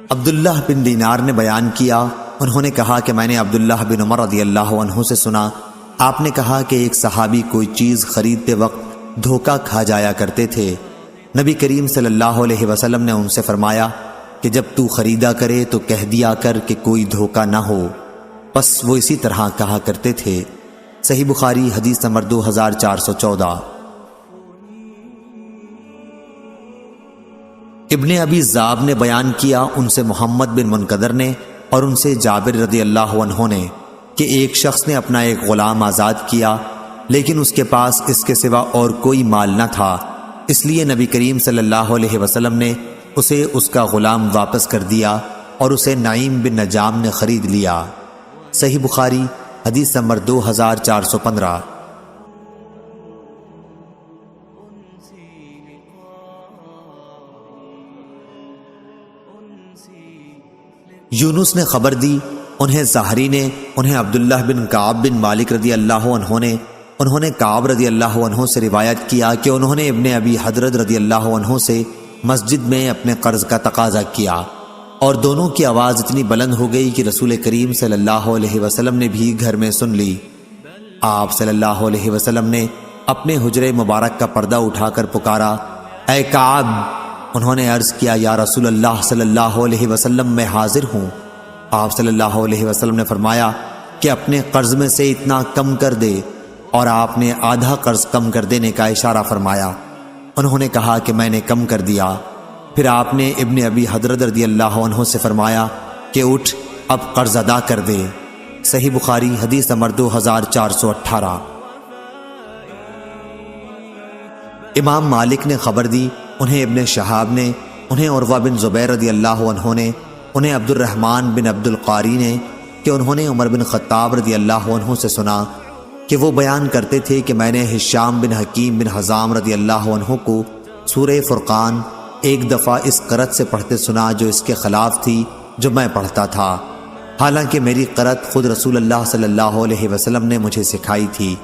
عبداللہ بن دینار نے بیان کیا، انہوں نے کہا کہ میں نے عبداللہ بن عمر رضی اللہ عنہ سے سنا، آپ نے کہا کہ ایک صحابی کوئی چیز خریدتے وقت دھوکہ کھا جایا کرتے تھے۔ نبی کریم صلی اللہ علیہ وسلم نے ان سے فرمایا کہ جب تو خریدا کرے تو کہہ دیا کر کہ کوئی دھوکہ نہ ہو، پس وہ اسی طرح کہا کرتے تھے۔ صحیح بخاری حدیث نمبر 2414۔ ابن ابی ذئب نے بیان کیا، ان سے محمد بن منقدر نے اور ان سے جابر رضی اللہ عنہ نے کہ ایک شخص نے اپنا ایک غلام آزاد کیا، لیکن اس کے پاس اس کے سوا اور کوئی مال نہ تھا، اس لیے نبی کریم صلی اللہ علیہ وسلم نے اسے اس کا غلام واپس کر دیا اور اسے نعیم بن نجام نے خرید لیا۔ صحیح بخاری حدیث نمبر 2415۔ یونس نے خبر دی، انہیں زہری نے، انہیں عبداللہ بن کعب بن مالک رضی اللہ عنہ نے، انہوں نے کعب رضی اللہ عنہ سے روایت کیا کہ انہوں نے ابن ابی حضرت رضی اللہ عنہ سے مسجد میں اپنے قرض کا تقاضا کیا، اور دونوں کی آواز اتنی بلند ہو گئی کہ رسول کریم صلی اللہ علیہ وسلم نے بھی گھر میں سن لی۔ آپ صلی اللہ علیہ وسلم نے اپنے حجرے مبارک کا پردہ اٹھا کر پکارا، اے کعب! انہوں نے عرض کیا، یا رسول اللہ صلی اللہ علیہ وسلم میں حاضر ہوں۔ آپ صلی اللہ علیہ وسلم نے فرمایا کہ اپنے قرض میں سے اتنا کم کر دے، اور آپ نے آدھا قرض کم کر دینے کا اشارہ فرمایا۔ انہوں نے کہا کہ میں نے کم کر دیا۔ پھر آپ نے ابن ابی حضرت رضی اللہ عنہ سے فرمایا کہ اٹھ اب قرض ادا کر دے۔ صحیح بخاری حدیث نمبر 2418۔ امام مالک نے خبر دی، انہیں ابن شہاب نے، انہیں عروہ بن زبیر رضی اللہ عنہ نے، انہیں عبد الرحمن بن عبد القاری نے کہ انہوں نے عمر بن خطاب رضی اللہ عنہ سے سنا کہ وہ بیان کرتے تھے کہ میں نے ہشام بن حکیم بن حزام رضی اللہ عنہ کو سورہ فرقان ایک دفعہ اس قرأت سے پڑھتے سنا جو اس کے خلاف تھی جو میں پڑھتا تھا، حالانکہ میری قرأت خود رسول اللہ صلی اللہ علیہ وسلم نے مجھے سکھائی تھی۔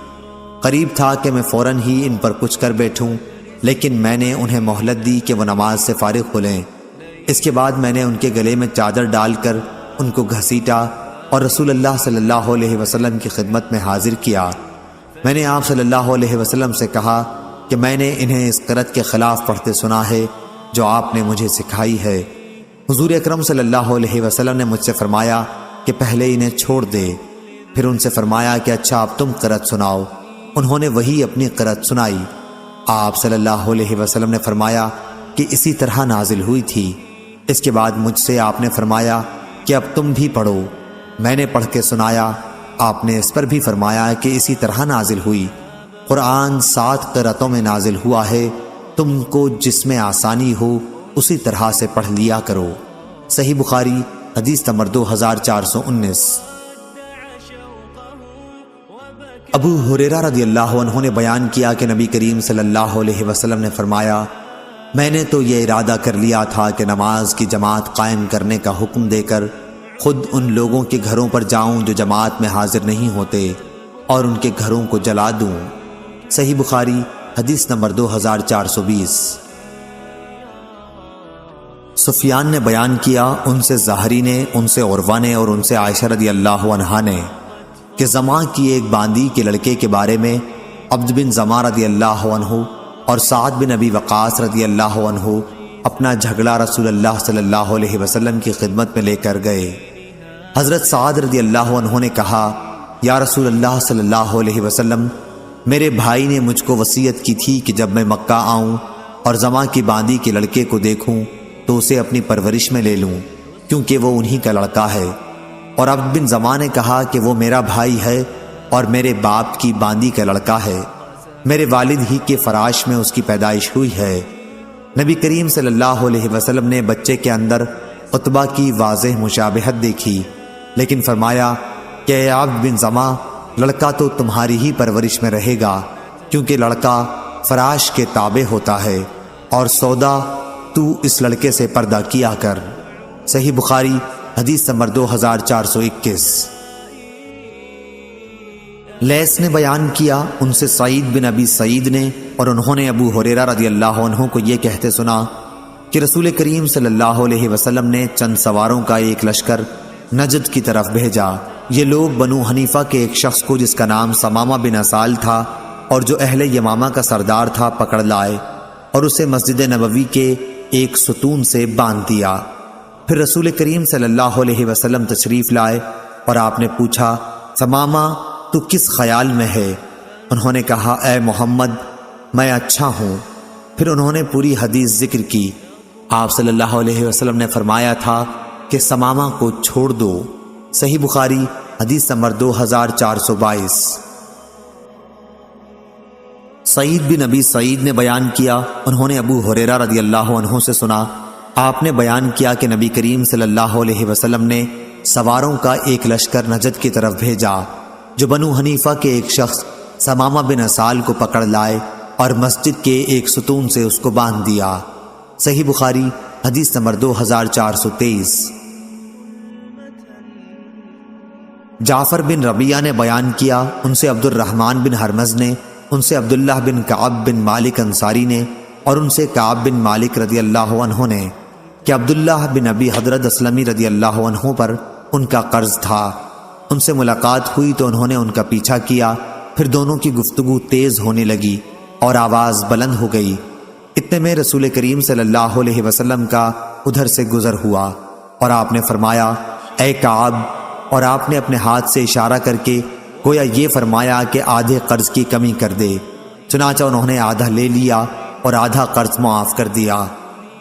قریب تھا کہ میں فوراً ہی ان پر کچھ کر بیٹھوں، لیکن میں نے انہیں مہلت دی کہ وہ نماز سے فارغ ہو لیں۔ اس کے بعد میں نے ان کے گلے میں چادر ڈال کر ان کو گھسیٹا اور رسول اللہ صلی اللہ علیہ وسلم کی خدمت میں حاضر کیا۔ میں نے آپ صلی اللہ علیہ وسلم سے کہا کہ میں نے انہیں اس قرأت کے خلاف پڑھتے سنا ہے جو آپ نے مجھے سکھائی ہے۔ حضور اکرم صلی اللہ علیہ وسلم نے مجھ سے فرمایا کہ پہلے انہیں چھوڑ دے، پھر ان سے فرمایا کہ اچھا اب تم قرأت سناؤ۔ انہوں نے وہی اپنی قرأت سنائی۔ آپ صلی اللہ علیہ وسلم نے فرمایا کہ اسی طرح نازل ہوئی تھی۔ اس کے بعد مجھ سے آپ نے فرمایا کہ اب تم بھی پڑھو۔ میں نے پڑھ کے سنایا، آپ نے اس پر بھی فرمایا کہ اسی طرح نازل ہوئی۔ قرآن 7 قرأتوں میں نازل ہوا ہے، تم کو جس میں آسانی ہو اسی طرح سے پڑھ لیا کرو۔ صحیح بخاری حدیث نمبر 2419۔ ابو ہریرہ رضی اللہ عنہ نے بیان کیا کہ نبی کریم صلی اللہ علیہ وسلم نے فرمایا، میں نے تو یہ ارادہ کر لیا تھا کہ نماز کی جماعت قائم کرنے کا حکم دے کر خود ان لوگوں کے گھروں پر جاؤں جو جماعت میں حاضر نہیں ہوتے اور ان کے گھروں کو جلا دوں۔ صحیح بخاری حدیث نمبر 2420۔ سفیان نے بیان کیا، ان سے زہری نے، ان سے عروہ نے اور ان سے عائشہ رضی اللہ عنہا نے کہ زماں کی ایک باندی کے لڑکے کے بارے میں عبد بن زماں رضی اللہ عنہ اور سعد بن ابی وقاص رضی اللہ عنہ اپنا جھگڑا رسول اللہ صلی اللہ علیہ وسلم کی خدمت میں لے کر گئے۔ حضرت سعد رضی اللہ عنہ نے کہا، یا رسول اللہ صلی اللہ علیہ وسلم، میرے بھائی نے مجھ کو وصیت کی تھی کہ جب میں مکہ آؤں اور زماں کی باندی کے لڑکے کو دیکھوں تو اسے اپنی پرورش میں لے لوں، کیونکہ وہ انہی کا لڑکا ہے۔ اور عبد بن زماں نے کہا کہ وہ میرا بھائی ہے اور میرے باپ کی باندی کا لڑکا ہے، میرے والد ہی کے فراش میں اس کی پیدائش ہوئی ہے۔ نبی کریم صلی اللہ علیہ وسلم نے بچے کے اندر عتبہ کی واضح مشابہت دیکھی، لیکن فرمایا کہ اے عبد بن زماں، لڑکا تو تمہاری ہی پرورش میں رہے گا، کیونکہ لڑکا فراش کے تابع ہوتا ہے، اور سودا تو اس لڑکے سے پردہ کیا کر۔ صحیح بخاری حدیث نمبر 2421۔ لیث نے بیان کیا، ان سے سعید بن ابی سعید نے اور انہوں نے ابو ہریرہ رضی اللہ عنہ کو یہ کہتے سنا کہ رسول کریم صلی اللہ علیہ وسلم نے چند سواروں کا ایک لشکر نجد کی طرف بھیجا۔ یہ لوگ بنو حنیفہ کے ایک شخص کو جس کا نام ثمامہ بن اسال تھا اور جو اہل یمامہ کا سردار تھا پکڑ لائے اور اسے مسجد نبوی کے ایک ستون سے باندھ دیا۔ پھر رسول کریم صلی اللہ علیہ وسلم تشریف لائے اور آپ نے پوچھا، ثمامہ تو کس خیال میں ہے؟ انہوں نے کہا، اے محمد میں اچھا ہوں۔ پھر انہوں نے پوری حدیث ذکر کی۔ آپ صلی اللہ علیہ وسلم نے فرمایا تھا کہ ثمامہ کو چھوڑ دو۔ صحیح بخاری حدیث نمبر 2422۔ سعید بن ابی سعید نے بیان کیا، انہوں نے ابو ہریرہ رضی اللہ عنہ سے سنا، آپ نے بیان کیا کہ نبی کریم صلی اللہ علیہ وسلم نے سواروں کا ایک لشکر نجد کی طرف بھیجا جو بنو حنیفہ کے ایک شخص ثمامہ بن اسال کو پکڑ لائے اور مسجد کے ایک ستون سے اس کو باندھ دیا۔ صحیح بخاری حدیث نمبر 2423۔ جعفر بن ربیعہ نے بیان کیا، ان سے عبد الرحمن بن ہرمز نے، ان سے عبداللہ بن کعب بن مالک انصاری نے اور ان سے کعب بن مالک رضی اللہ عنہ نے کہ عبداللہ بن ابی حضرت اسلمی رضی اللہ عنہ پر ان کا قرض تھا۔ ان سے ملاقات ہوئی تو انہوں نے ان کا پیچھا کیا، پھر دونوں کی گفتگو تیز ہونے لگی اور آواز بلند ہو گئی۔ اتنے میں رسول کریم صلی اللہ علیہ وسلم کا ادھر سے گزر ہوا اور آپ نے فرمایا، اے کعب، اور آپ نے اپنے ہاتھ سے اشارہ کر کے گویا یہ فرمایا کہ آدھے قرض کی کمی کر دے۔ چنانچہ انہوں نے آدھا لے لیا اور آدھا قرض معاف کر دیا۔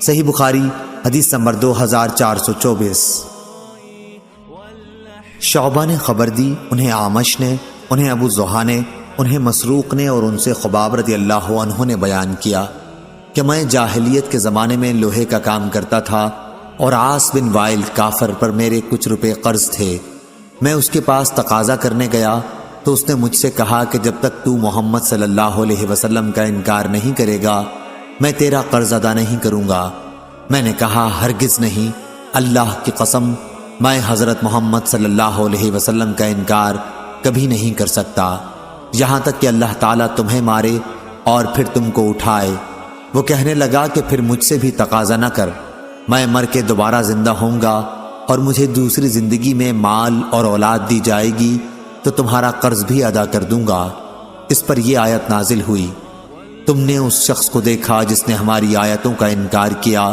صحیح بخاری حدیث نمبر 2424۔ شعبہ نے خبر دی، انہیں اعمش نے، انہیں ابو زحا نے، انہیں مسروق نے اور ان سے خباب رضی اللہ عنہ نے بیان کیا کہ میں جاہلیت کے زمانے میں لوہے کا کام کرتا تھا اور عاص بن وائل کافر پر میرے کچھ روپے قرض تھے۔ میں اس کے پاس تقاضا کرنے گیا تو اس نے مجھ سے کہا کہ جب تک تو محمد صلی اللہ علیہ وسلم کا انکار نہیں کرے گا میں تیرا قرض ادا نہیں کروں گا۔ میں نے کہا، ہرگز نہیں، اللہ کی قسم میں حضرت محمد صلی اللہ علیہ وسلم کا انکار کبھی نہیں کر سکتا، یہاں تک کہ اللہ تعالیٰ تمہیں مارے اور پھر تم کو اٹھائے۔ وہ کہنے لگا کہ پھر مجھ سے بھی تقاضا نہ کر، میں مر کے دوبارہ زندہ ہوں گا اور مجھے دوسری زندگی میں مال اور اولاد دی جائے گی تو تمہارا قرض بھی ادا کر دوں گا۔ اس پر یہ آیت نازل ہوئی، تم نے اس شخص کو دیکھا جس نے ہماری آیتوں کا انکار کیا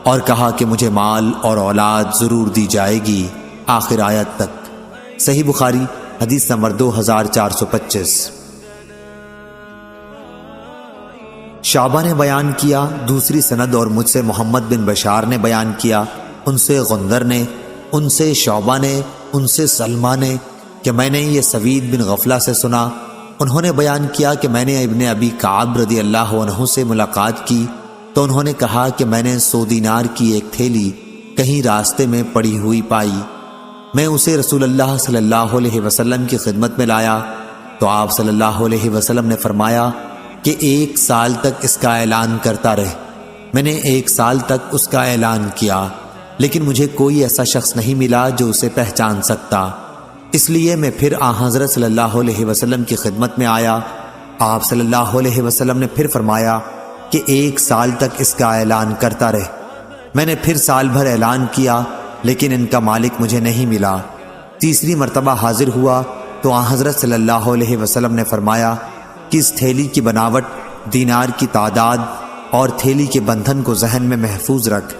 اور کہا کہ مجھے مال اور اولاد ضرور دی جائے گی، آخر آیت تک۔ صحیح بخاری حدیث نمبر 2425۔ شعبہ نے بیان کیا، دوسری سند اور مجھ سے محمد بن بشار نے بیان کیا، ان سے غندر نے، ان سے شعبہ نے، ان سے سلمہ نے کہ میں نے یہ سوید بن غفلہ سے سنا۔ انہوں نے بیان کیا کہ میں نے ابن ابی کعب رضی اللہ عنہ سے ملاقات کی تو انہوں نے کہا کہ میں نے 100 دینار کی ایک تھیلی کہیں راستے میں پڑی ہوئی پائی۔ میں اسے رسول اللہ صلی اللہ علیہ وسلم کی خدمت میں لایا تو آپ صلی اللہ علیہ وسلم نے فرمایا کہ 1 سال تک اس کا اعلان کرتا رہ۔ میں نے 1 سال تک اس کا اعلان کیا لیکن مجھے کوئی ایسا شخص نہیں ملا جو اسے پہچان سکتا، اس لیے میں پھر حضرت صلی اللہ علیہ وسلم کی خدمت میں آیا۔ آپ صلی اللہ علیہ وسلم نے پھر فرمایا کہ 1 سال تک اس کا اعلان کرتا رہ۔ میں نے پھر سال بھر اعلان کیا لیکن ان کا مالک مجھے نہیں ملا۔ تیسری مرتبہ حاضر ہوا تو حضرت صلی اللہ علیہ وسلم نے فرمایا کہ اس تھیلی کی بناوٹ، دینار کی تعداد اور تھیلی کے بندھن کو ذہن میں محفوظ رکھ،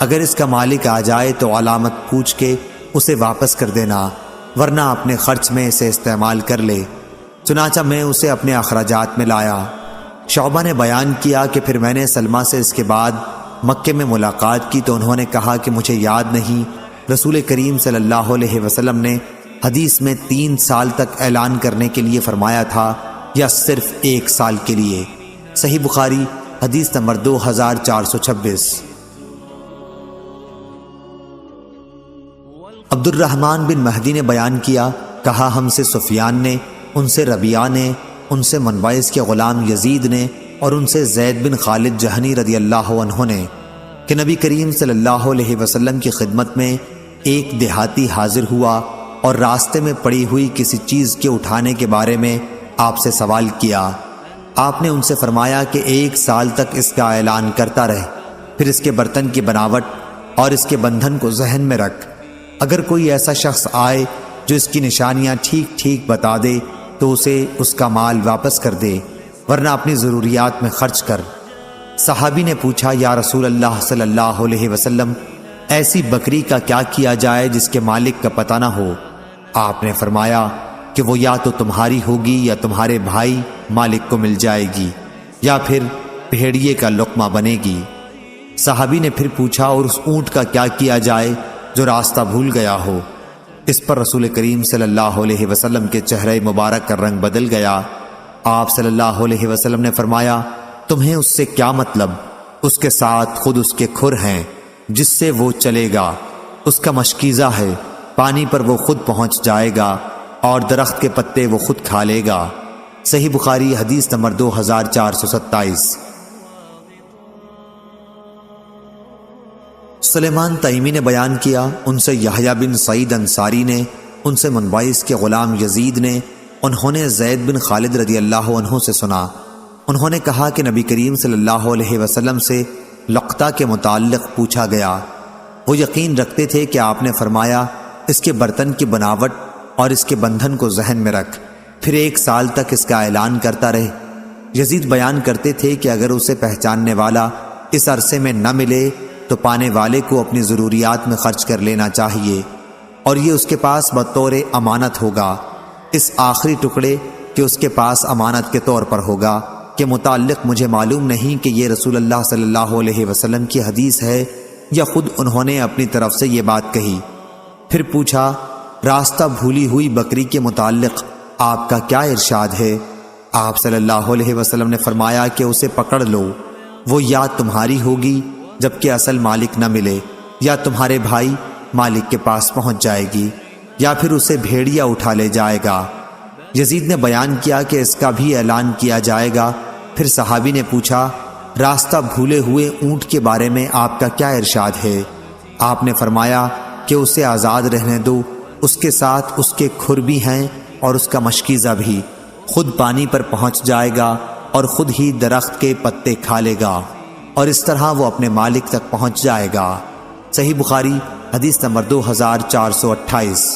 اگر اس کا مالک آ جائے تو علامت پوچھ کے اسے واپس کر دینا، ورنہ اپنے خرچ میں اسے استعمال کر لے۔ چنانچہ میں اسے اپنے اخراجات میں لایا۔ شعبہ نے بیان کیا کہ پھر میں نے سلمہ سے اس کے بعد مکے میں ملاقات کی تو انہوں نے کہا کہ مجھے یاد نہیں رسول کریم صلی اللہ علیہ وسلم نے حدیث میں 3 سال تک اعلان کرنے کے لیے فرمایا تھا یا صرف 1 سال کے لیے۔ صحیح بخاری حدیث نمبر 2426۔ عبد الرحمن بن مہدی نے بیان کیا، کہا ہم سے سفیان نے، ان سے ربیعہ نے، ان سے منویس کے غلام یزید نے اور ان سے زید بن خالد جہنی رضی اللہ عنہ نے کہ نبی کریم صلی اللہ علیہ وسلم کی خدمت میں ایک دیہاتی حاضر ہوا اور راستے میں پڑی ہوئی کسی چیز کے اٹھانے کے بارے میں آپ سے سوال کیا۔ آپ نے ان سے فرمایا کہ 1 سال تک اس کا اعلان کرتا رہ۔ پھر اس کے برتن کی بناوٹ اور اس کے بندھن کو ذہن میں رکھ۔ اگر کوئی ایسا شخص آئے جو اس کی نشانیاں ٹھیک ٹھیک بتا دے تو اسے اس کا مال واپس کر دے، ورنہ اپنی ضروریات میں خرچ کر۔ صحابی نے پوچھا، یا رسول اللہ صلی اللہ علیہ وسلم، ایسی بکری کا کیا کیا جائے جس کے مالک کا پتہ نہ ہو؟ آپ نے فرمایا کہ وہ یا تو تمہاری ہوگی یا تمہارے بھائی مالک کو مل جائے گی، یا پھر بھیڑیے کا لقمہ بنے گی۔ صحابی نے پھر پوچھا، اور اس اونٹ کا کیا کیا جائے جو راستہ بھول گیا ہو؟ اس پر رسول کریم صلی اللہ علیہ وسلم کے چہرے مبارک کا رنگ بدل گیا۔ آپ صلی اللہ علیہ وسلم نے فرمایا، تمہیں اس سے کیا مطلب؟ اس کے ساتھ خود اس کے کھر ہیں جس سے وہ چلے گا، اس کا مشکیزہ ہے، پانی پر وہ خود پہنچ جائے گا اور درخت کے پتے وہ خود کھا لے گا۔ صحیح بخاری حدیث نمبر 2427۔ سلیمان تیمی نے بیان کیا، ان سے یحییٰ بن سعید انصاری نے، ان سے منبعث کے غلام یزید نے، انہوں نے زید بن خالد رضی اللہ عنہ سے سنا، انہوں نے کہا کہ نبی کریم صلی اللہ علیہ وسلم سے لقطہ کے متعلق پوچھا گیا۔ وہ یقین رکھتے تھے کہ آپ نے فرمایا، اس کے برتن کی بناوٹ اور اس کے بندھن کو ذہن میں رکھ، پھر 1 سال تک اس کا اعلان کرتا رہے۔ یزید بیان کرتے تھے کہ اگر اسے پہچاننے والا اس عرصے میں نہ ملے تو پانے والے کو اپنی ضروریات میں خرچ کر لینا چاہیے، اور یہ اس کے پاس بطور امانت ہوگا۔ اس آخری ٹکڑے کہ اس کے پاس امانت کے طور پر ہوگا کے متعلق مجھے معلوم نہیں کہ یہ رسول اللہ صلی اللہ علیہ وسلم کی حدیث ہے یا خود انہوں نے اپنی طرف سے یہ بات کہی۔ پھر پوچھا، راستہ بھولی ہوئی بکری کے متعلق آپ کا کیا ارشاد ہے؟ آپ صلی اللہ علیہ وسلم نے فرمایا کہ اسے پکڑ لو، وہ یا تمہاری ہوگی جبکہ اصل مالک نہ ملے، یا تمہارے بھائی مالک کے پاس پہنچ جائے گی، یا پھر اسے بھیڑیا اٹھا لے جائے گا۔ یزید نے بیان کیا کہ اس کا بھی اعلان کیا جائے گا۔ پھر صحابی نے پوچھا، راستہ بھولے ہوئے اونٹ کے بارے میں آپ کا کیا ارشاد ہے؟ آپ نے فرمایا کہ اسے آزاد رہنے دو، اس کے ساتھ اس کے کھر بھی ہیں اور اس کا مشکیزہ بھی، خود پانی پر پہنچ جائے گا اور خود ہی درخت کے پتے کھا لے گا، اور اس طرح وہ اپنے مالک تک پہنچ جائے گا۔ صحیح بخاری حدیث نمبر 2428۔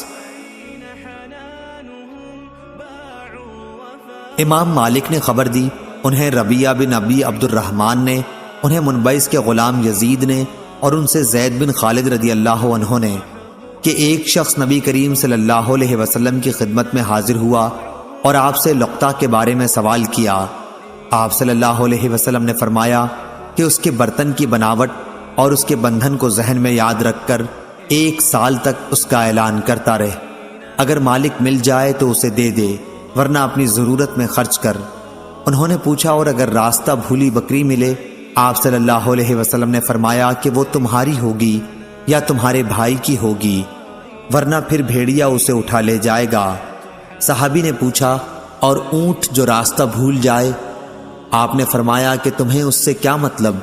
امام مالک نے خبر دی، انہیں ربیعہ بن ابی عبد الرحمن نے، انہیں منبعث کے غلام یزید نے، اور ان سے زید بن خالد رضی اللہ عنہ نے، کہ ایک شخص نبی کریم صلی اللہ علیہ وسلم کی خدمت میں حاضر ہوا اور آپ سے لقطہ کے بارے میں سوال کیا۔ آپ صلی اللہ علیہ وسلم نے فرمایا کہ اس کے برتن کی بناوٹ اور اس کے بندھن کو ذہن میں یاد رکھ کر 1 سال تک اس کا اعلان کرتا رہے، اگر مالک مل جائے تو اسے دے دے، ورنہ اپنی ضرورت میں خرچ کر۔ انہوں نے پوچھا، اور اگر راستہ بھولی بکری ملے؟ آپ صلی اللہ علیہ وسلم نے فرمایا کہ وہ تمہاری ہوگی یا تمہارے بھائی کی ہوگی، ورنہ پھر بھیڑیا اسے اٹھا لے جائے گا۔ صحابی نے پوچھا، اور اونٹ جو راستہ بھول جائے؟ آپ نے فرمایا کہ تمہیں اس سے کیا مطلب؟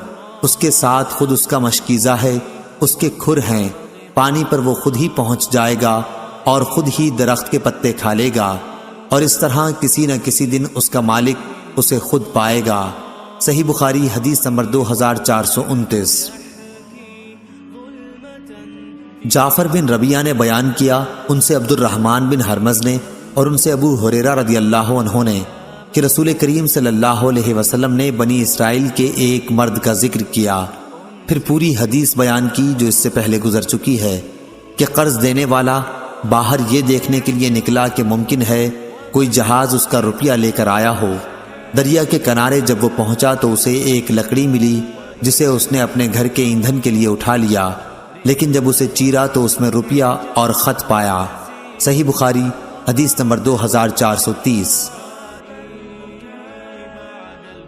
اس کے ساتھ خود اس کا مشکیزہ ہے، اس کے کھر ہیں، پانی پر وہ خود ہی پہنچ جائے گا اور خود ہی درخت کے پتے کھا لے گا، اور اس طرح کسی نہ کسی دن اس کا مالک اسے خود پائے گا۔ صحیح بخاری حدیث نمبر 2429۔ جعفر بن ربیعہ نے بیان کیا، ان سے عبد الرحمن بن حرمز نے، اور ان سے ابو ہریرہ رضی اللہ عنہ نے، کہ رسول کریم صلی اللہ علیہ وسلم نے بنی اسرائیل کے ایک مرد کا ذکر کیا، پھر پوری حدیث بیان کی جو اس سے پہلے گزر چکی ہے، کہ قرض دینے والا باہر یہ دیکھنے کے لیے نکلا کہ ممکن ہے کوئی جہاز اس کا روپیہ لے کر آیا ہو۔ دریا کے کنارے جب وہ پہنچا تو اسے ایک لکڑی ملی جسے اس نے اپنے گھر کے ایندھن کے لیے اٹھا لیا، لیکن جب اسے چیرا تو اس میں روپیہ اور خط پایا۔ صحیح بخاری حدیث نمبر 2430۔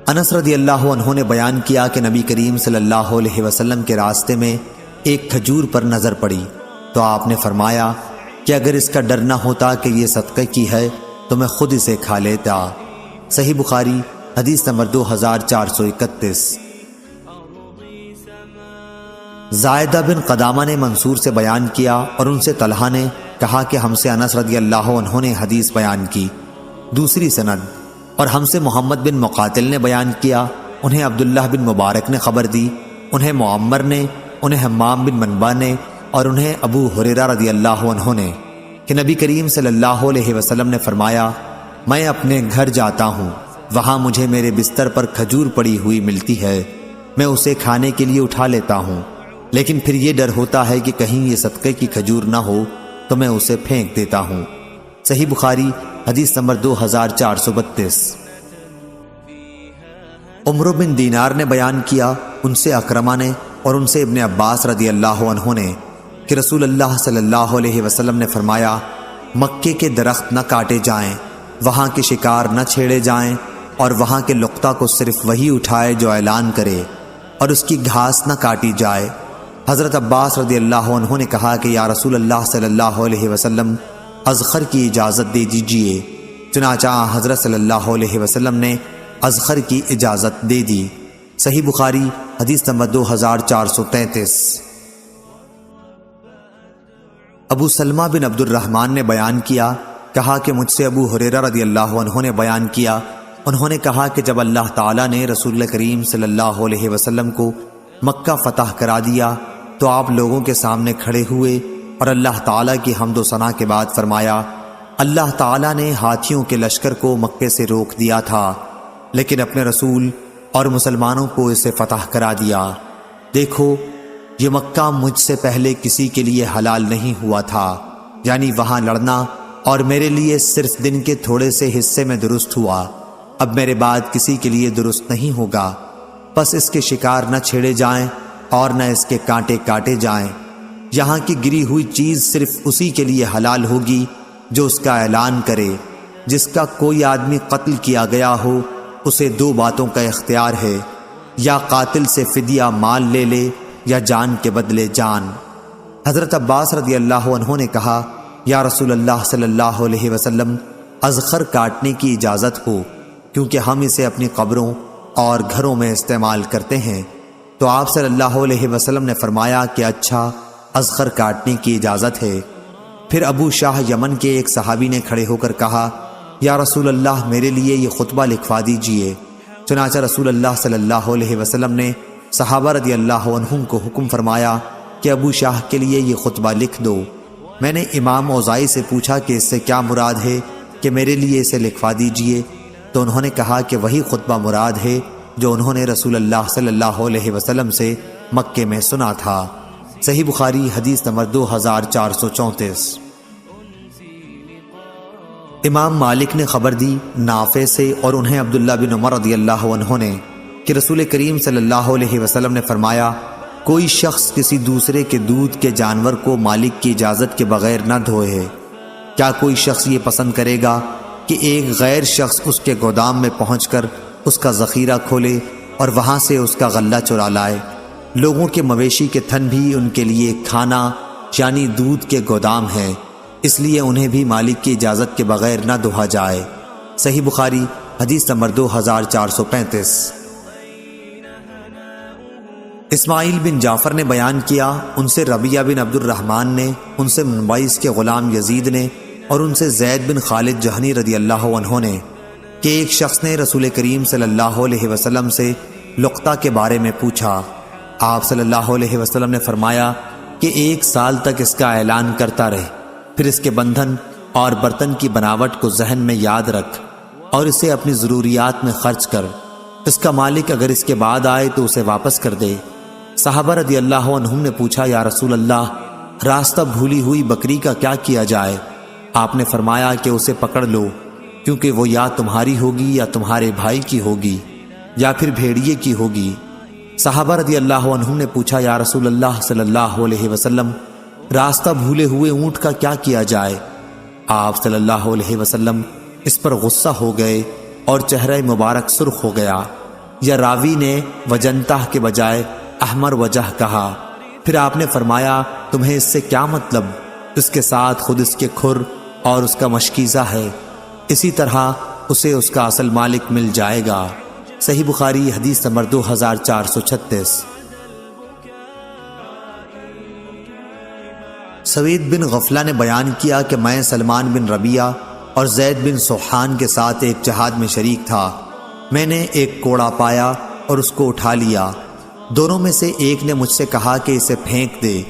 انس رضی اللہ عنہ نے بیان کیا کہ نبی کریم صلی اللہ علیہ وسلم کے راستے میں ایک کھجور پر نظر پڑی تو آپ نے فرمایا کہ اگر اس کا ڈر نہ ہوتا کہ یہ صدقے کی ہے تو میں خود اسے کھا لیتا۔ صحیح بخاری حدیث نمبر 2431۔ زائدہ بن قدامہ نے منصور سے بیان کیا اور ان سے طلحہ نے کہا کہ ہم سے انس رضی اللہ عنہ نے حدیث بیان کی، دوسری سند، اور ہم سے محمد بن مقاتل نے بیان کیا، انہیں عبداللہ بن مبارک نے خبر دی انہیں معمر نے، انہیں حمام بن منبع نے اور انہیں ابو ہریرہ رضی اللہ عنہ نے کہ نبی کریم صلی اللہ علیہ وسلم نے فرمایا، میں اپنے گھر جاتا ہوں، وہاں مجھے میرے بستر پر کھجور پڑی ہوئی ملتی ہے، میں اسے کھانے کے لیے اٹھا لیتا ہوں، لیکن پھر یہ ڈر ہوتا ہے کہ کہیں یہ صدقے کی کھجور نہ ہو تو میں اسے پھینک دیتا ہوں۔ صحیح بخاری حدیث نمبر 2432۔ عمرو بن دینار نے بیان کیا، ان سے اکرمہ نے اور ان سے ابن عباس رضی اللہ عنہ نے کہ رسول اللہ صلی اللہ علیہ وسلم نے فرمایا، مکے کے درخت نہ کاٹے جائیں، وہاں کے شکار نہ چھیڑے جائیں، اور وہاں کے لقطہ کو صرف وہی اٹھائے جو اعلان کرے، اور اس کی گھاس نہ کاٹی جائے۔ حضرت عباس رضی اللہ عنہ نے کہا کہ یا رسول اللہ صلی اللہ علیہ وسلم، اذخر کی اجازت دے دیجیے۔ چنانچہ حضرت صلی اللہ علیہ وسلم نے اذخر کی اجازت دے دی۔ صحیح بخاری حدیث نمبر 2433۔ ابو سلمہ بن عبد الرحمن نے بیان کیا، کہا کہ مجھ سے ابو ہریرہ رضی اللہ عنہ نے بیان کیا، انہوں نے کہا کہ جب اللہ تعالیٰ نے رسول کریم صلی اللہ علیہ وسلم کو مکہ فتح کرا دیا تو آپ لوگوں کے سامنے کھڑے ہوئے اور اللہ تعالیٰ کی حمد و ثنا کے بعد فرمایا، اللہ تعالیٰ نے ہاتھیوں کے لشکر کو مکے سے روک دیا تھا، لیکن اپنے رسول اور مسلمانوں کو اسے فتح کرا دیا۔ دیکھو، یہ مکہ مجھ سے پہلے کسی کے لیے حلال نہیں ہوا تھا، یعنی وہاں لڑنا، اور میرے لیے صرف دن کے تھوڑے سے حصے میں درست ہوا، اب میرے بعد کسی کے لیے درست نہیں ہوگا، بس اس کے شکار نہ چھیڑے جائیں اور نہ اس کے کانٹے کاٹے جائیں۔ یہاں کی گری ہوئی چیز صرف اسی کے لیے حلال ہوگی جو اس کا اعلان کرے۔ جس کا کوئی آدمی قتل کیا گیا ہو اسے دو باتوں کا اختیار ہے، یا قاتل سے فدیہ مال لے لے یا جان کے بدلے جان۔ حضرت عباس رضی اللہ عنہ نے کہا، یا رسول اللہ صلی اللہ علیہ وسلم، اذخر کاٹنے کی اجازت ہو، کیونکہ ہم اسے اپنی قبروں اور گھروں میں استعمال کرتے ہیں۔ تو آپ صلی اللہ علیہ وسلم نے فرمایا کہ اچھا، اذخر کاٹنے کی اجازت ہے۔ پھر ابو شاہ یمن کے ایک صحابی نے کھڑے ہو کر کہا، یا رسول اللہ، میرے لیے یہ خطبہ لکھوا دیجئے۔ چنانچہ رسول اللہ صلی اللہ علیہ وسلم نے صحابہ رضی اللہ عنہم کو حکم فرمایا کہ ابو شاہ کے لیے یہ خطبہ لکھ دو۔ میں نے امام اوزائی سے پوچھا کہ اس سے کیا مراد ہے کہ میرے لیے اسے لکھوا دیجئے، تو انہوں نے کہا کہ وہی خطبہ مراد ہے جو انہوں نے رسول اللہ صلی اللہ علیہ وسلم سے مکے میں سنا تھا۔ صحیح بخاری حدیث نمبر 2434۔ امام مالک نے خبر دی نافع سے اور انہیں عبداللہ بن عمر رضی اللہ عنہ نے کہ رسول کریم صلی اللہ علیہ وسلم نے فرمایا، کوئی شخص کسی دوسرے کے دودھ کے جانور کو مالک کی اجازت کے بغیر نہ دھوئے۔ کیا کوئی شخص یہ پسند کرے گا کہ ایک غیر شخص اس کے گودام میں پہنچ کر اس کا ذخیرہ کھولے اور وہاں سے اس کا غلہ چرا لائے؟ لوگوں کے مویشی کے تھن بھی ان کے لیے کھانا یعنی دودھ کے گودام ہیں، اس لیے انہیں بھی مالک کی اجازت کے بغیر نہ دھویا جائے۔ صحیح بخاری حدیث نمبر 2435۔ اسماعیل بن جعفر نے بیان کیا، ان سے ربیعہ بن عبد الرحمن نے، ان سے منبعث کے غلام یزید نے اور ان سے زید بن خالد جہنی رضی اللہ عنہ نے کہ ایک شخص نے رسول کریم صلی اللہ علیہ وسلم سے لقطہ کے بارے میں پوچھا۔ آپ صلی اللہ علیہ وسلم نے فرمایا کہ 1 سال تک اس کا اعلان کرتا رہے، پھر اس کے بندھن اور برتن کی بناوٹ کو ذہن میں یاد رکھ اور اسے اپنی ضروریات میں خرچ کر، اس کا مالک اگر اس کے بعد آئے تو اسے واپس کر دے۔ صحابہ رضی اللہ عنہم نے پوچھا، یا رسول اللہ، راستہ بھولی ہوئی بکری کا کیا کیا جائے؟ آپ نے فرمایا کہ اسے پکڑ لو، کیونکہ وہ یا تمہاری ہوگی یا تمہارے بھائی کی ہوگی یا پھر بھیڑیے کی ہوگی۔ صحابہ رضی اللہ عنہم نے پوچھا، یا رسول اللہ صلی اللہ علیہ وسلم، راستہ بھولے ہوئے اونٹ کا کیا کیا جائے؟ آپ صلی اللہ علیہ وسلم اس پر غصہ ہو گئے اور چہرہ مبارک سرخ ہو گیا، یا راوی نے وجنتہ کے بجائے احمر وجہ کہا۔ پھر آپ نے فرمایا، تمہیں اس سے کیا مطلب؟ اس کے ساتھ خود اس کے کھر اور اس کا مشکیزہ ہے، اسی طرح اسے اس کا اصل مالک مل جائے گا۔ صحیح بخاری حدیث نمبر 2436۔ سوید بن غفلہ نے بیان کیا کہ میں سلمان بن ربیعہ اور زید بن سوحان کے ساتھ ایک جہاد میں شریک تھا۔ میں نے ایک کوڑا پایا اور اس کو اٹھا لیا، دونوں میں سے ایک نے مجھ سے کہا کہ اسے پھینک دے۔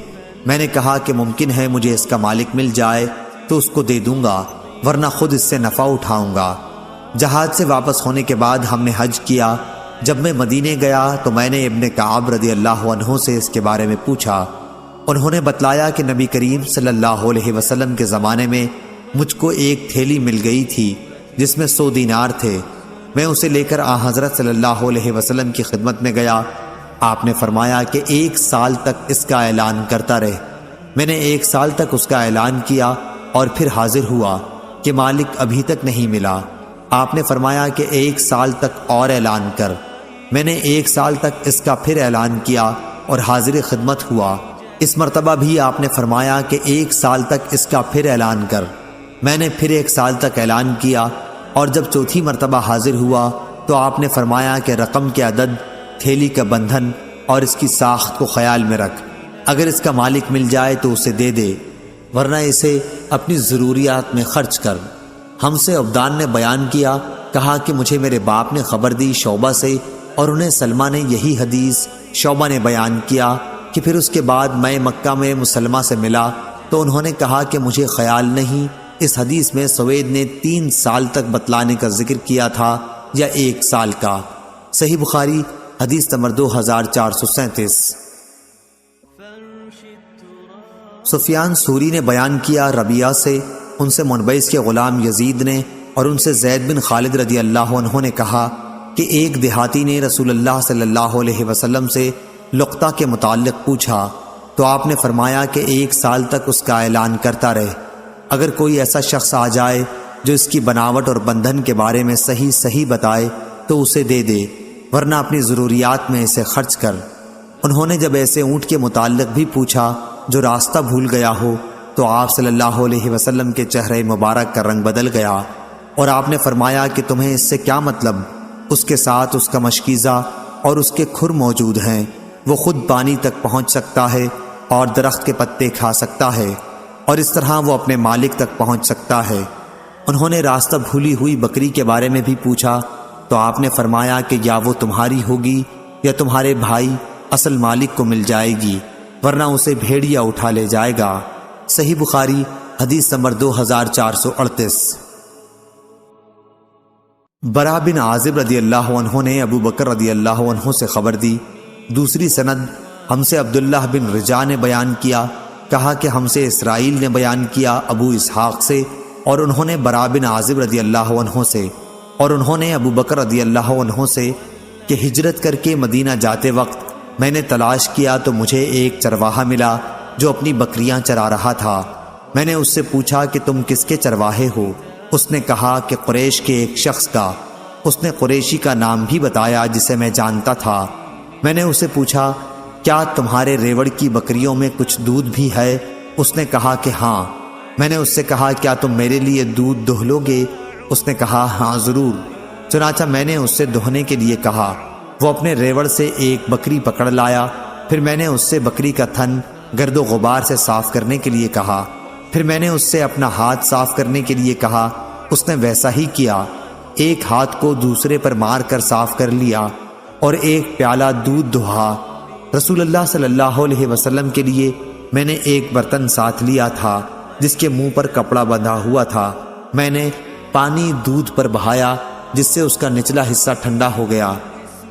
میں نے کہا کہ ممکن ہے مجھے اس کا مالک مل جائے تو اس کو دے دوں گا، ورنہ خود اس سے نفع اٹھاؤں گا۔ جہاد سے واپس ہونے کے بعد ہم نے حج کیا۔ جب میں مدینے گیا تو میں نے ابن کعب رضی اللہ عنہ سے اس کے بارے میں پوچھا۔ انہوں نے بتلایا کہ نبی کریم صلی اللہ علیہ وسلم کے زمانے میں مجھ کو ایک تھیلی مل گئی تھی جس میں 100 دینار تھے۔ میں اسے لے کر حضرت صلی اللہ علیہ وسلم کی خدمت میں گیا۔ آپ نے فرمایا کہ 1 سال تک اس کا اعلان کرتا رہے۔ میں نے 1 سال تک اس کا اعلان کیا اور پھر حاضر ہوا کہ مالک ابھی تک نہیں ملا۔ آپ نے فرمایا کہ 1 سال تک اور اعلان کر۔ میں نے 1 سال تک اس کا پھر اعلان کیا اور حاضر خدمت ہوا۔ اس مرتبہ بھی آپ نے فرمایا کہ 1 سال تک اس کا پھر اعلان کر۔ میں نے پھر 1 سال تک اعلان کیا اور جب چوتھی مرتبہ حاضر ہوا تو آپ نے فرمایا کہ رقم کے عدد، تھیلی کا بندھن اور اس کی ساخت کو خیال میں رکھ۔ اگر اس کا مالک مل جائے تو اسے دے دے، ورنہ اسے اپنی ضروریات میں خرچ کر۔ ہم سے عبدان نے بیان کیا، کہا کہ مجھے میرے باپ نے خبر دی شعبہ سے، اور انہیں سلمہ نے یہی حدیث شعبہ نے بیان کیا کہ پھر اس کے بعد میں مکہ میں مسلمہ سے ملا تو انہوں نے کہا کہ مجھے خیال نہیں اس حدیث میں سوید نے 3 سال تک بتلانے کا ذکر کیا تھا یا 1 سال کا۔ صحیح بخاری حدیث نمبر 2437۔ سفیان سوری نے بیان کیا ربیعہ سے، ان سے منبعث کے غلام یزید نے اور ان سے زید بن خالد رضی اللہ عنہ نے کہا کہ ایک دیہاتی نے رسول اللہ صلی اللہ علیہ وسلم سے لقطہ کے متعلق پوچھا تو آپ نے فرمایا کہ 1 سال تک اس کا اعلان کرتا رہے۔ اگر کوئی ایسا شخص آ جائے جو اس کی بناوٹ اور بندھن کے بارے میں صحیح بتائے تو اسے دے دے، ورنہ اپنی ضروریات میں اسے خرچ کر۔ انہوں نے جب ایسے اونٹ کے متعلق بھی پوچھا جو راستہ بھول گیا ہو تو آپ صلی اللہ علیہ وسلم کے چہرے مبارک کا رنگ بدل گیا اور آپ نے فرمایا کہ تمہیں اس سے کیا مطلب؟ اس کے ساتھ اس کا مشکیزہ اور اس کے کھر موجود ہیں، وہ خود پانی تک پہنچ سکتا ہے اور درخت کے پتے کھا سکتا ہے، اور اس طرح وہ اپنے مالک تک پہنچ سکتا ہے۔ انہوں نے راستہ بھولی ہوئی بکری کے بارے میں بھی پوچھا تو آپ نے فرمایا کہ یا وہ تمہاری ہوگی یا تمہارے بھائی اصل مالک کو مل جائے گی، ورنہ اسے بھیڑیا اٹھا لے جائے گا۔ صحیح بخاری حدیث نمبر 2438۔ برا بن عازب رضی اللہ عنہ نے ابو بکر رضی اللہ عنہ سے خبر دی۔ دوسری سند ہم سے عبداللہ بن رجا نے بیان کیا، کہا کہ ہم سے اسرائیل نے بیان کیا ابو اسحاق سے، اور انہوں نے برا بن عازب رضی اللہ عنہ سے، اور انہوں نے ابو بکر رضی اللہ عنہ سے کہ ہجرت کر کے مدینہ جاتے وقت میں نے تلاش کیا تو مجھے ایک چرواہا ملا جو اپنی بکریاں چرا رہا تھا۔ میں نے اس سے پوچھا کہ تم کس کے چرواہے ہو؟ اس نے کہا کہ قریش کے ایک شخص کا۔ اس نے قریشی کا نام بھی بتایا جسے میں جانتا تھا۔ میں نے اسے پوچھا کیا تمہارے ریوڑ کی بکریوں میں کچھ دودھ بھی ہے؟ اس نے کہا کہ ہاں۔ میں نے اس سے کہا کیا تم میرے لیے دودھ دہہ لو گے؟ اس نے کہا ہاں ضرور۔ چنانچہ میں نے اس سے دہنے کے لیے کہا۔ وہ اپنے ریوڑ سے ایک بکری پکڑ لایا، پھر میں نے اس سے بکری کا تھن گرد و غبار سے صاف کرنے کے لیے کہا، پھر میں نے اس سے اپنا ہاتھ صاف کرنے کے لیے کہا۔ اس نے ویسا ہی کیا، ایک ہاتھ کو دوسرے پر مار کر صاف کر لیا اور ایک پیالہ دودھ دہا۔ رسول اللہ صلی اللہ علیہ وسلم کے لیے میں نے ایک برتن ساتھ لیا تھا جس کے منہ پر کپڑا بندھا ہوا تھا۔ میں نے پانی دودھ پر بہایا جس سے اس کا نچلا حصہ ٹھنڈا ہو گیا،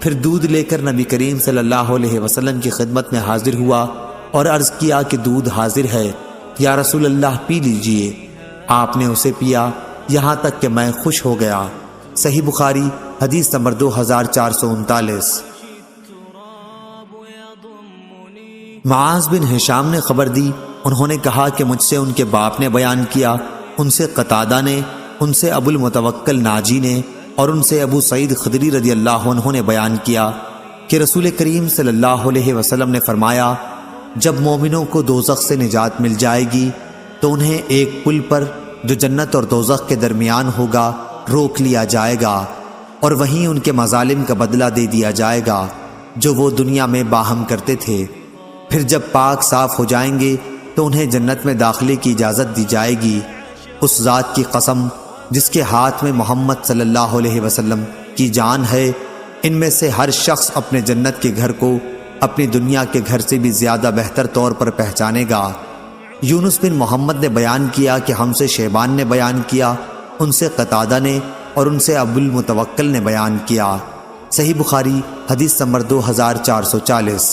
پھر دودھ لے کر نبی کریم صلی اللہ علیہ وسلم کی خدمت میں حاضر ہوا اور عرض کیا کہ دودھ حاضر ہے، یا رسول اللہ پی لیجئے۔ آپ نے اسے پیا یہاں تک کہ میں خوش ہو گیا۔ صحیح بخاری حدیث نمبر 2439۔ معاذ بن ہشام نے خبر دی، انہوں نے کہا کہ مجھ سے ان کے باپ نے بیان کیا، ان سے قتادہ نے، ان سے ابو المتوکل ناجی نے، اور ان سے ابو سعید خدری رضی اللہ عنہ نے بیان کیا کہ رسول کریم صلی اللہ علیہ وسلم نے فرمایا جب مومنوں کو دوزخ سے نجات مل جائے گی تو انہیں ایک پل پر جو جنت اور دوزخ کے درمیان ہوگا روک لیا جائے گا اور وہیں ان کے مظالم کا بدلہ دے دیا جائے گا جو وہ دنیا میں باہم کرتے تھے۔ پھر جب پاک صاف ہو جائیں گے تو انہیں جنت میں داخلے کی اجازت دی جائے گی۔ اس ذات کی قسم جس کے ہاتھ میں محمد صلی اللہ علیہ وسلم کی جان ہے، ان میں سے ہر شخص اپنے جنت کے گھر کو اپنی دنیا کے گھر سے بھی زیادہ بہتر طور پر پہچانے گا۔ یونس بن محمد نے بیان کیا کہ ہم سے شیبان نے بیان کیا، ان سے قتادہ نے اور ان سے ابو المتوکل نے بیان کیا۔ صحیح بخاری حدیث نمبر 2440۔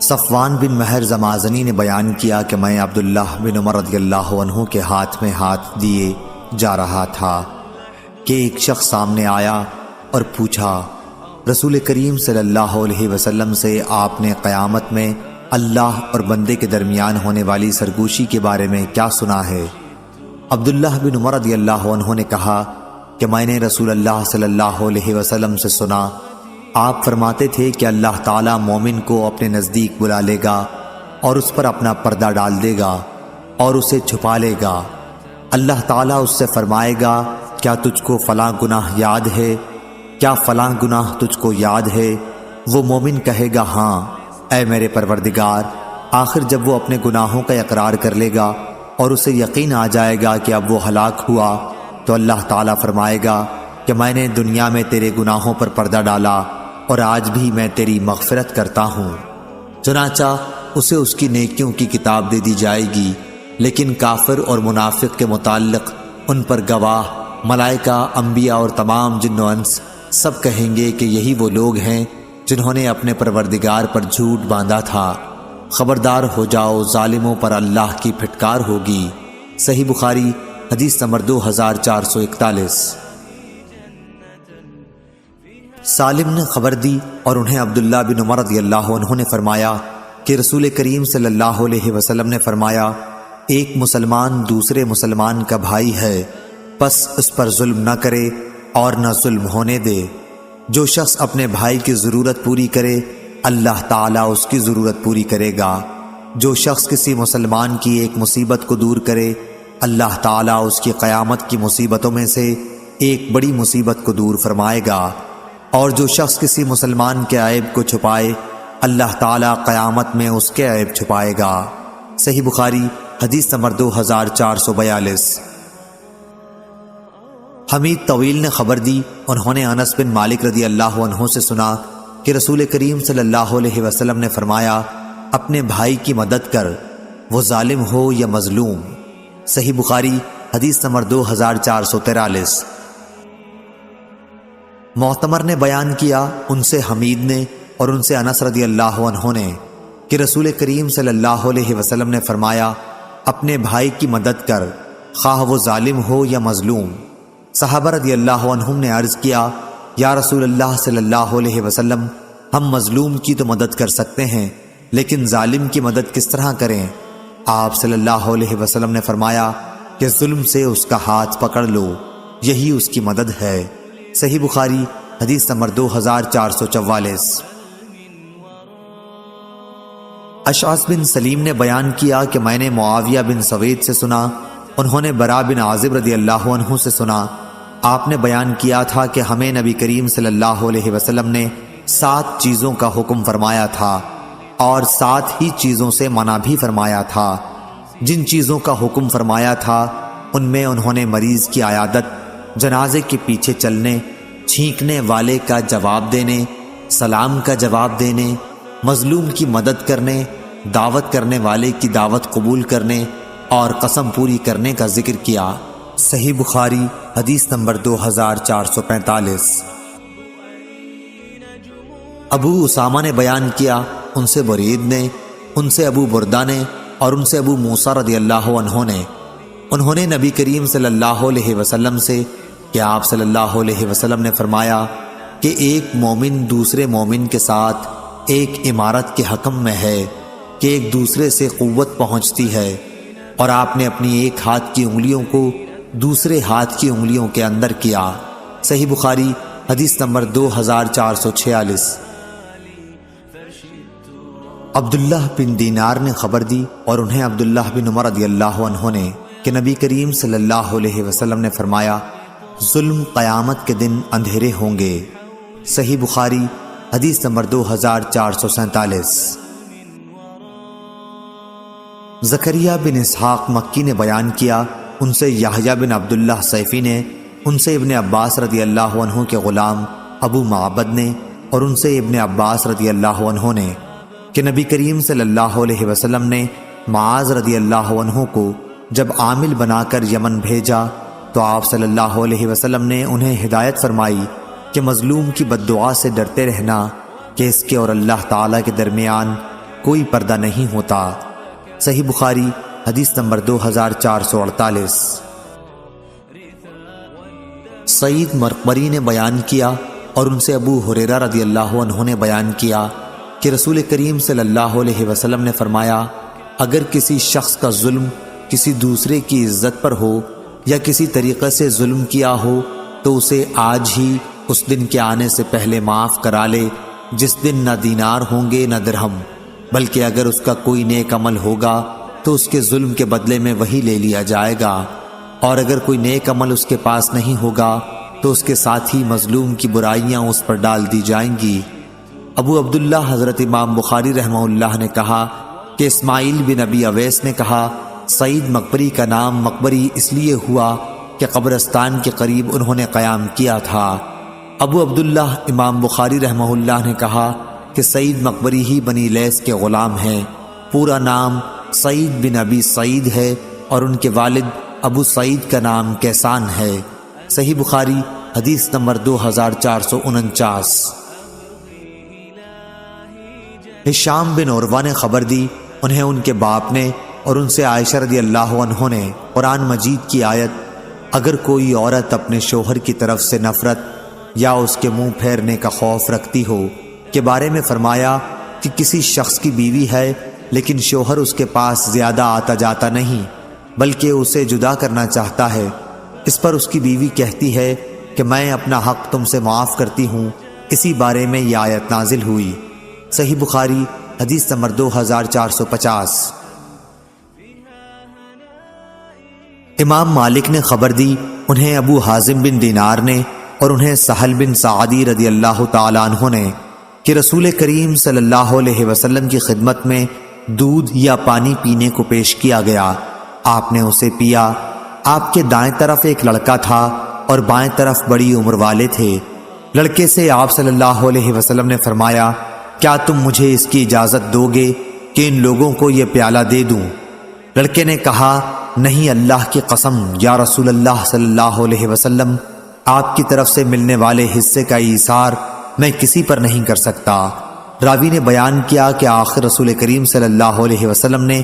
صفوان بن مہر زمازنی نے بیان کیا کہ میں عبداللہ بن عمر رضی اللہ عنہ کے ہاتھ میں ہاتھ دیے جا رہا تھا کہ ایک شخص سامنے آیا اور پوچھا، رسول کریم صلی اللہ علیہ وسلم سے آپ نے قیامت میں اللہ اور بندے کے درمیان ہونے والی سرگوشی کے بارے میں کیا سنا ہے؟ عبداللہ بن عمر رضی اللہ عنہ نے کہا کہ میں نے رسول اللہ صلی اللہ علیہ وسلم سے سنا، آپ فرماتے تھے کہ اللہ تعالیٰ مومن کو اپنے نزدیک بلا لے گا اور اس پر اپنا پردہ ڈال دے گا اور اسے چھپا لے گا۔ اللہ تعالیٰ اس سے فرمائے گا، کیا تجھ کو فلاں گناہ یاد ہے؟ کیا فلاں گناہ تجھ کو یاد ہے؟ وہ مومن کہے گا، ہاں اے میرے پروردگار۔ آخر جب وہ اپنے گناہوں کا اقرار کر لے گا اور اسے یقین آ جائے گا کہ اب وہ ہلاک ہوا، تو اللہ تعالیٰ فرمائے گا کہ میں نے دنیا میں تیرے گناہوں پر پردہ ڈالا اور آج بھی میں تیری مغفرت کرتا ہوں۔ چنانچہ اسے اس کی نیکیوں کی کتاب دے دی جائے گی، لیکن کافر اور منافق کے متعلق ان پر گواہ ملائکہ، انبیاء اور تمام جن و انس سب کہیں گے کہ یہی وہ لوگ ہیں جنہوں نے اپنے پروردگار پر جھوٹ باندھا تھا۔ خبردار ہو جاؤ، ظالموں پر اللہ کی پھٹکار ہوگی۔ صحیح بخاری حدیث نمبر 2441۔ سالم نے خبر دی اور انہیں عبداللہ بن عمر رضی اللہ عنہ نے فرمایا کہ رسول کریم صلی اللہ علیہ وسلم نے فرمایا، ایک مسلمان دوسرے مسلمان کا بھائی ہے، پس اس پر ظلم نہ کرے اور نہ ظلم ہونے دے۔ جو شخص اپنے بھائی کی ضرورت پوری کرے، اللہ تعالیٰ اس کی ضرورت پوری کرے گا۔ جو شخص کسی مسلمان کی ایک مصیبت کو دور کرے، اللہ تعالیٰ اس کی قیامت کی مصیبتوں میں سے ایک بڑی مصیبت کو دور فرمائے گا۔ اور جو شخص کسی مسلمان کے عیب کو چھپائے، اللہ تعالیٰ قیامت میں اس کے عیب چھپائے گا۔ صحیح بخاری حدیث نمبر 2442۔ حمید طویل نے خبر دی، انہوں نے انس بن مالک رضی اللہ عنہ سے سنا کہ رسول کریم صلی اللہ علیہ وسلم نے فرمایا، اپنے بھائی کی مدد کر، وہ ظالم ہو یا مظلوم۔ صحیح بخاری حدیث نمبر 2443۔ معتمر نے بیان کیا، ان سے حمید نے اور ان سے انس رضی اللہ عنہ نے کہ رسول کریم صلی اللہ علیہ وسلم نے فرمایا، اپنے بھائی کی مدد کر، خواہ وہ ظالم ہو یا مظلوم۔ صحابہ رضی اللہ عنہم نے عرض کیا، یا رسول اللہ صلی اللہ علیہ وسلم، ہم مظلوم کی تو مدد کر سکتے ہیں، لیکن ظالم کی مدد کس طرح کریں؟ آپ صلی اللہ علیہ وسلم نے فرمایا کہ ظلم سے اس کا ہاتھ پکڑ لو، یہی اس کی مدد ہے۔ صحیح بخاری حدیث نمبر 2444۔ اشعث بن سلیم نے بیان کیا کہ میں نے معاویہ بن سوید سے سنا، انہوں نے برا بن عازب رضی اللہ عنہ سے سنا، آپ نے بیان کیا تھا کہ ہمیں نبی کریم صلی اللہ علیہ وسلم نے 7 چیزوں کا حکم فرمایا تھا اور 7 ہی چیزوں سے منع بھی فرمایا تھا۔ جن چیزوں کا حکم فرمایا تھا ان میں انہوں نے مریض کی عیادت، جنازے کے پیچھے چلنے، چھینکنے والے کا جواب دینے، سلام کا جواب دینے، مظلوم کی مدد کرنے، دعوت کرنے والے کی دعوت قبول کرنے اور قسم پوری کرنے کا ذکر کیا۔ صحیح بخاری حدیث نمبر 2445۔ ابو اسامہ نے بیان کیا، ان سے برید نے، ان سے ابو بردہ نے اور ان سے ابو موسیٰ رضی اللہ عنہ نے، انہوں نے نبی کریم صلی اللہ علیہ وسلم سے کہ آپ صلی اللہ علیہ وسلم نے فرمایا کہ ایک مومن دوسرے مومن کے ساتھ ایک عمارت کے حکم میں ہے کہ ایک دوسرے سے قوت پہنچتی ہے، اور آپ نے اپنی ایک ہاتھ کی انگلیوں کو دوسرے ہاتھ کی انگلیوں کے اندر کیا۔ صحیح بخاری حدیث نمبر 2446۔ عبداللہ بن دینار نے خبر دی اور انہیں عبداللہ بن عمر رضی اللہ عنہ نے کہ نبی کریم صلی اللہ علیہ وسلم نے فرمایا، ظلم قیامت کے دن اندھیرے ہوں گے۔ صحیح بخاری حدیث نمبر 2447۔ زکریا بن اسحاق مکی نے بیان کیا، ان سے یحییٰ بن عبداللہ سیفی نے، ان سے ابن عباس رضی اللہ عنہ کے غلام ابو معبد نے اور ان سے ابن عباس رضی اللہ عنہ نے کہ نبی کریم صلی اللہ علیہ وسلم نے معاذ رضی اللہ عنہ کو جب عامل بنا کر یمن بھیجا تو آپ صلی اللہ علیہ وسلم نے انہیں ہدایت فرمائی کہ مظلوم کی بد دعا سے ڈرتے رہنا کہ اس کے اور اللہ تعالیٰ کے درمیان کوئی پردہ نہیں ہوتا۔ صحیح بخاری حدیث نمبر 2448۔ سعید مرقبری نے بیان کیا اور ان سے ابو ہریرہ رضی اللہ عنہ نے بیان کیا کہ رسول کریم صلی اللہ علیہ وسلم نے فرمایا، اگر کسی شخص کا ظلم کسی دوسرے کی عزت پر ہو یا کسی طریقے سے ظلم کیا ہو تو اسے آج ہی اس دن کے آنے سے پہلے معاف کرا لے جس دن نہ دینار ہوں گے نہ درہم، بلکہ اگر اس کا کوئی نیک عمل ہوگا تو اس کے ظلم کے بدلے میں وہی لے لیا جائے گا، اور اگر کوئی نیک عمل اس کے پاس نہیں ہوگا تو اس کے ساتھ ہی مظلوم کی برائیاں اس پر ڈال دی جائیں گی۔ ابو عبداللہ حضرت امام بخاری رحمہ اللہ نے کہا کہ اسماعیل بن ابی اویس نے کہا، سعید مقبری کا نام مقبری اس لیے ہوا کہ قبرستان کے قریب انہوں نے قیام کیا تھا۔ ابو عبداللہ امام بخاری رحمہ اللہ نے کہا کہ سعید مقبری ہی بنی لیث کے غلام ہیں، پورا نام سعید بن ابی سعید ہے اور ان کے والد ابو سعید کا نام کیسان ہے۔ صحیح بخاری حدیث نمبر 2449۔ ہشام بن عروہ نے خبر دی، انہیں ان کے باپ نے اور ان سے عائشہ رضی اللہ عنہ نے قرآن مجید کی آیت اگر کوئی عورت اپنے شوہر کی طرف سے نفرت یا اس کے منہ پھیرنے کا خوف رکھتی ہو کے بارے میں فرمایا کہ کسی شخص کی بیوی ہے لیکن شوہر اس کے پاس زیادہ آتا جاتا نہیں بلکہ اسے جدا کرنا چاہتا ہے، اس پر اس کی بیوی کہتی ہے کہ میں اپنا حق تم سے معاف کرتی ہوں، اسی بارے میں یہ آیت نازل ہوئی۔ صحیح بخاری حدیث نمبر 2450۔ امام مالک نے خبر دی، انہیں ابو حازم بن دینار نے اور انہیں سہل بن سعدی رضی اللہ تعالیٰ عنہ نے کہ رسول کریم صلی اللہ علیہ وسلم کی خدمت میں دودھ یا پانی پینے کو پیش کیا گیا، آپ نے اسے پیا۔ آپ کے دائیں طرف ایک لڑکا تھا اور بائیں طرف بڑی عمر والے تھے۔ لڑکے سے آپ صلی اللہ علیہ وسلم نے فرمایا، کیا تم مجھے اس کی اجازت دو گے کہ ان لوگوں کو یہ پیالہ دے دوں؟ لڑکے نے کہا، نہیں اللہ کی قسم یا رسول اللہ صلی اللہ علیہ وسلم، آپ کی طرف سے ملنے والے حصے کا ایثار میں کسی پر نہیں کر سکتا۔ راوی نے بیان کیا کہ آخر رسول کریم صلی اللہ علیہ وسلم نے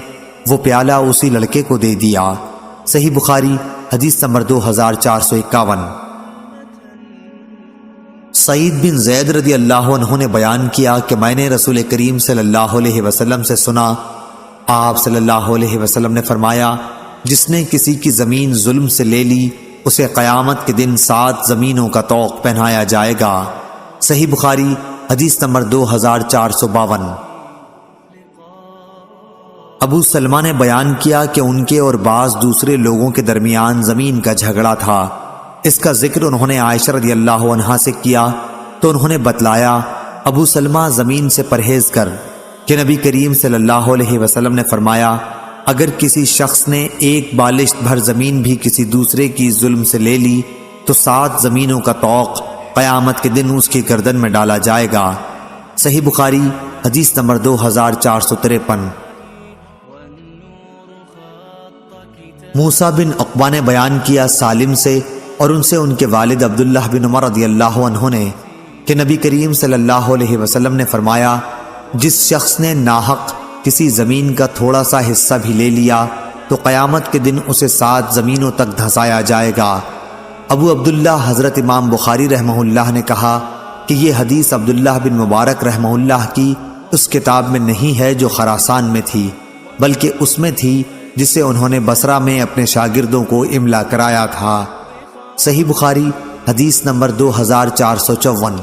وہ پیالہ اسی لڑکے کو دے دیا۔ صحیح بخاری حدیث نمبر 2451۔ سعید بن زید رضی اللہ عنہ نے بیان کیا کہ میں نے رسول کریم صلی اللہ علیہ وسلم سے سنا، آپ صلی اللہ علیہ وسلم نے فرمایا، جس نے کسی کی زمین ظلم سے لے لی اسے قیامت کے دن 7 زمینوں کا طوق پہنایا جائے گا۔ صحیح بخاری حدیث نمبر 2452۔ ابو سلمہ نے بیان کیا کہ ان کے اور بعض دوسرے لوگوں کے درمیان زمین کا جھگڑا تھا، اس کا ذکر انہوں نے عائشہ رضی اللہ عنہا سے کیا تو انہوں نے بتلایا، ابو سلمہ زمین سے پرہیز کر، کہ نبی کریم صلی اللہ علیہ وسلم نے فرمایا، اگر کسی شخص نے ایک بالشت بھر زمین بھی کسی دوسرے کی ظلم سے لے لی تو 7 زمینوں کا طوق قیامت کے دن اس کی گردن میں ڈالا جائے گا۔ صحیح بخاری حدیث نمبر 2453۔ موسیٰ بن عقبہ نے بیان کیا سالم سے اور ان سے ان کے والد عبداللہ بن عمر رضی اللہ عنہ نے کہ نبی کریم صلی اللہ علیہ وسلم نے فرمایا، جس شخص نے ناحق کسی زمین کا تھوڑا سا حصہ بھی لے لیا تو قیامت کے دن اسے 7 زمینوں تک دھسایا جائے گا۔ ابو عبداللہ حضرت امام بخاری رحمہ اللہ نے کہا کہ یہ حدیث عبداللہ بن مبارک رحمہ اللہ کی اس کتاب میں نہیں ہے جو خراسان میں تھی، بلکہ اس میں تھی جسے انہوں نے بصرہ میں اپنے شاگردوں کو املا کرایا تھا۔ صحیح بخاری حدیث نمبر 2454۔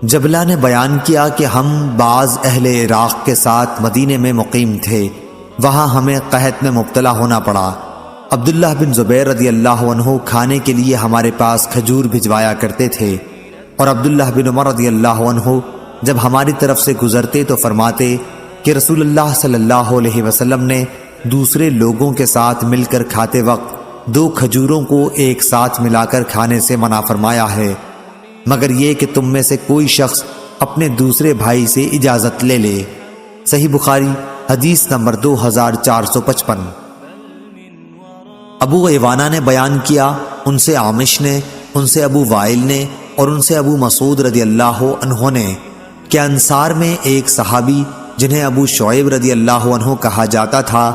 جبلہ نے بیان کیا کہ ہم بعض اہل عراق کے ساتھ مدینے میں مقیم تھے، وہاں ہمیں قحط میں مبتلا ہونا پڑا۔ عبداللہ بن زبیر رضی اللہ عنہ کھانے کے لیے ہمارے پاس کھجور بھجوایا کرتے تھے، اور عبداللہ بن عمر رضی اللہ عنہ جب ہماری طرف سے گزرتے تو فرماتے کہ رسول اللہ صلی اللہ علیہ وسلم نے دوسرے لوگوں کے ساتھ مل کر کھاتے وقت 2 کھجوروں کو ایک ساتھ ملا کر کھانے سے منع فرمایا ہے، مگر یہ کہ تم میں سے کوئی شخص اپنے دوسرے بھائی سے اجازت لے لے۔ صحیح بخاری حدیث نمبر 2455۔ ابو ایوانہ نے بیان کیا، ان سے عامش نے، ان سے ابو وائل نے اور ان سے ابو مسعود رضی اللہ عنہ نے کہ انصار میں ایک صحابی جنہیں ابو شعیب رضی اللہ عنہ کہا جاتا تھا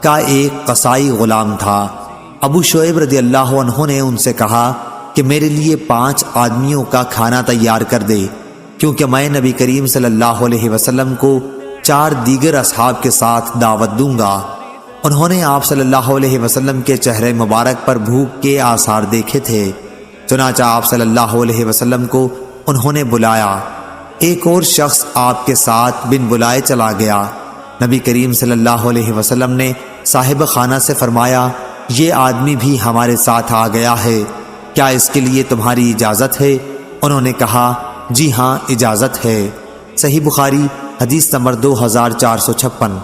کا ایک قصائی غلام تھا۔ ابو شعیب رضی اللہ عنہ نے ان سے کہا کہ میرے لیے 5 آدمیوں کا کھانا تیار کر دے، کیونکہ میں نبی کریم صلی اللہ علیہ وسلم کو 4 دیگر اصحاب کے ساتھ دعوت دوں گا۔ انہوں نے آپ صلی اللہ علیہ وسلم کے چہرے مبارک پر بھوک کے آثار دیکھے تھے، چنانچہ آپ صلی اللہ علیہ وسلم کو انہوں نے بلایا۔ ایک اور شخص آپ کے ساتھ بن بلائے چلا گیا۔ نبی کریم صلی اللہ علیہ وسلم نے صاحب خانہ سے فرمایا، یہ آدمی بھی ہمارے ساتھ آ گیا ہے، کیا اس کے لیے تمہاری اجازت ہے؟ انہوں نے کہا، جی ہاں اجازت ہے۔ صحیح بخاری حدیث نمبر 2456۔